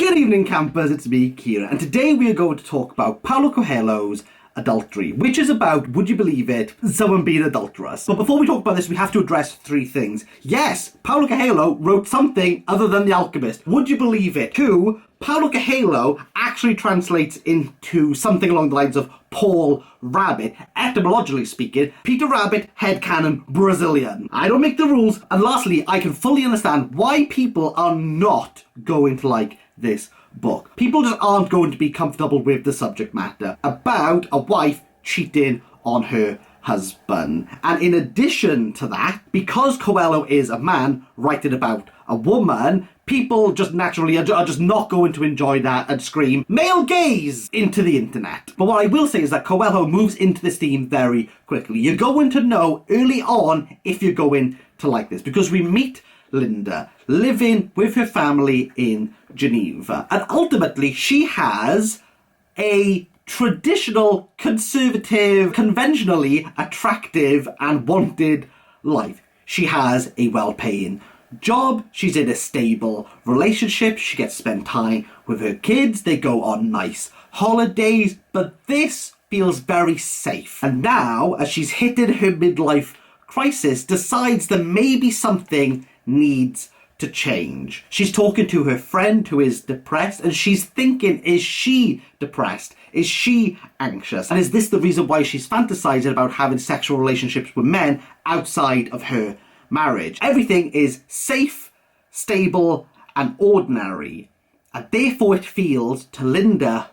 Good evening, campers, it's me, Kieran, and today we are going to talk about Paulo Coehlo's Adultery, which is about, would you believe it, someone being adulterous. But before we talk about this, we have to address three things. Yes, Paulo Coehlo wrote something other than The Alchemist. Would you believe it? Two, Paulo Coehlo actually translates into something along the lines of Paul Rabbit. Etymologically speaking, Peter Rabbit, headcanon, Brazilian. I don't make the rules. And lastly, I can fully understand why people are not going to like this book. People just aren't going to be comfortable with the subject matter about a wife cheating on her husband. And in addition to that, because Coelho is a man writing about a woman, people just naturally are just not going to enjoy that and scream male gaze into the internet. But what I will say is that Coelho moves into this theme very quickly. You're going to know early on if you're going to like this, because we meet Linda living with her family in Geneva, and ultimately she has a traditional, conservative, conventionally attractive and wanted life. She has a well-paying job, she's in a stable relationship, she gets to spend time with her kids, they go on nice holidays, but this feels very safe. And now, as she's hitting her midlife crisis, decides that maybe something needs to change. She's talking to her friend who is depressed, and she's thinking, is she depressed? Is she anxious? And is this the reason why she's fantasizing about having sexual relationships with men outside of her marriage? Everything is safe, stable, and ordinary, and therefore it feels to Linda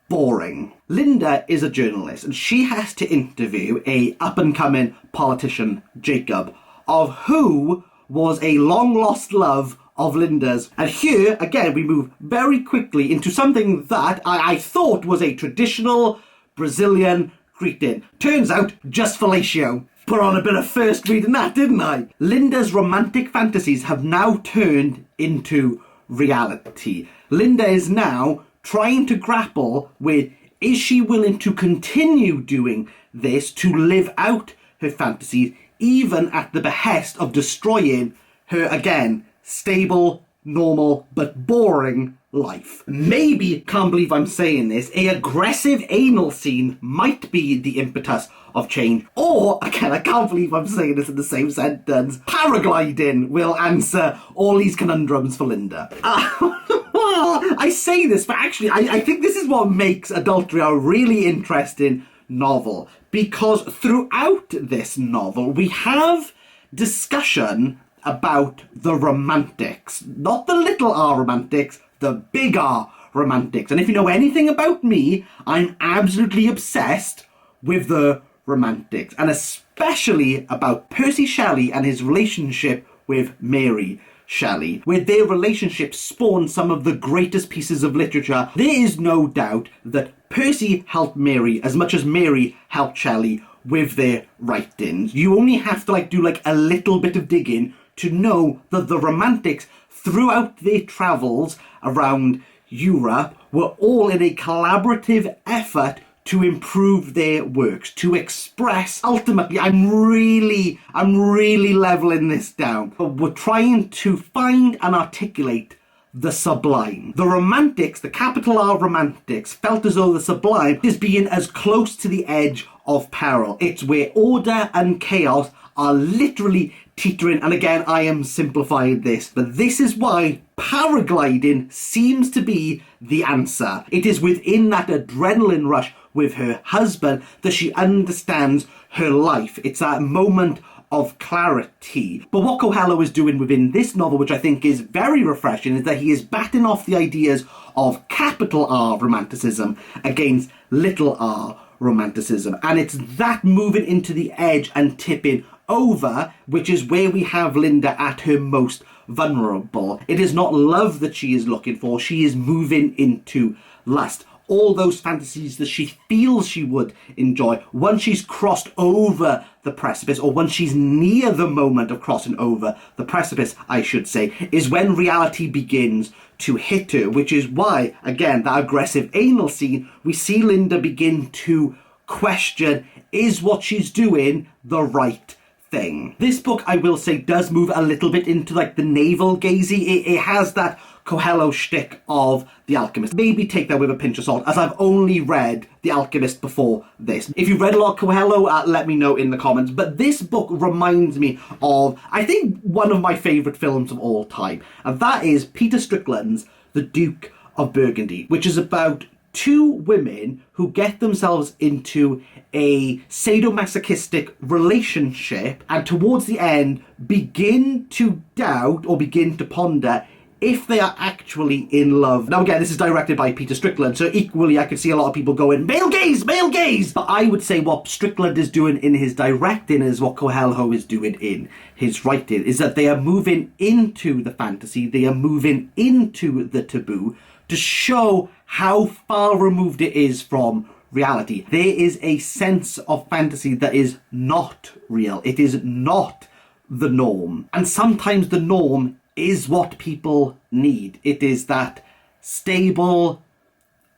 boring. Linda is a journalist, and she has to interview a up-and-coming politician, Jacob, of who was a long-lost love of Linda's. And here, again, we move very quickly into something that I thought was a traditional Brazilian greeting. Turns out, just fellatio. Put on a bit of first reading that, didn't I? Linda's romantic fantasies have now turned into reality. Linda is now trying to grapple with, is she willing to continue doing this, to live out her fantasies, even at the behest of destroying her, again, stable, normal, but boring life. Maybe, can't believe I'm saying this, a aggressive anal scene might be the impetus of change. Or, again, I can't believe I'm saying this in the same sentence, paragliding will answer all these conundrums for Linda. I say this, but actually, I think this is what makes Adultery a really interesting novel, because throughout this novel we have discussion about the romantics, not the little r romantics, the big R romantics. And if you know anything about me, I'm absolutely obsessed with the romantics, and especially about Percy Shelley and his relationship with Mary Shelley, where their relationship spawned some of the greatest pieces of literature. There is no doubt that Percy helped Mary as much as Mary helped Shelley with their writings. You only have to do a little bit of digging to know that the romantics throughout their travels around Europe were all in a collaborative effort to improve their works, to express. Ultimately, I'm really leveling this down. But we're trying to find and articulate the sublime. The romantics, the capital R romantics, felt as though the sublime is being as close to the edge of peril. It's where order and chaos are literally teetering. And again, I am simplifying this, but this is why paragliding seems to be the answer. It is within that adrenaline rush with her husband that she understands her life. It's that moment of clarity. But what Coelho is doing within this novel, which I think is very refreshing, is that he is batting off the ideas of capital R romanticism against little r romanticism. And it's that moving into the edge and tipping over, which is where we have Linda at her most vulnerable. It is not love that she is looking for, she is moving into lust. All those fantasies that she feels she would enjoy once she's crossed over the precipice, or once she's near the moment of crossing over the precipice, I should say, is when reality begins to hit her, which is why, again, that aggressive anal scene, we see Linda begin to question, is what she's doing the right thing. This book, I will say, does move a little bit into like the navel-gazy. It has that Coelho shtick of The Alchemist. Maybe take that with a pinch of salt, as I've only read The Alchemist before this. If you've read a lot of Coelho, let me know in the comments. But this book reminds me of, I think, one of my favourite films of all time. And that is Peter Strickland's The Duke of Burgundy, which is about two women who get themselves into a sadomasochistic relationship and towards the end begin to doubt or begin to ponder if they are actually in love. Now again, this is directed by Peter Strickland, so equally I could see a lot of people going, male gaze, male gaze! But I would say what Strickland is doing in his directing is what Coelho is doing in his writing, is that they are moving into the fantasy, they are moving into the taboo to show how far removed it is from reality. There is a sense of fantasy that is not real. It is not the norm. And sometimes the norm is what people need. It is that stable,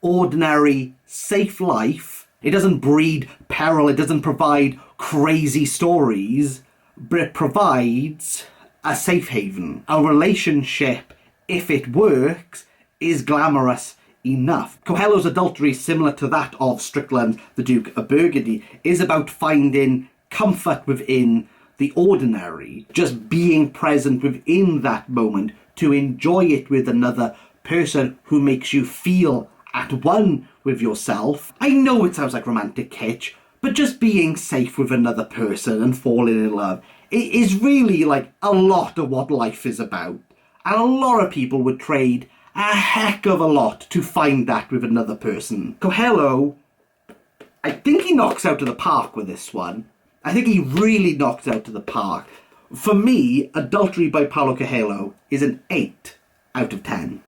ordinary, safe life. It doesn't breed peril. It doesn't provide crazy stories, but it provides a safe haven. A relationship, if it works, is glamorous enough. Coelho's Adultery, similar to that of Strickland's The Duke of Burgundy, is about finding comfort within the ordinary, just being present within that moment to enjoy it with another person who makes you feel at one with yourself. I know it sounds like romantic kitsch, but just being safe with another person and falling in love, it is really like a lot of what life is about. And a lot of people would trade a heck of a lot to find that with another person. Coelho, I think he knocks out of the park with this one. I think he really knocks out of the park. For me, Adultery by Paulo Coehlo is an 8 out of 10.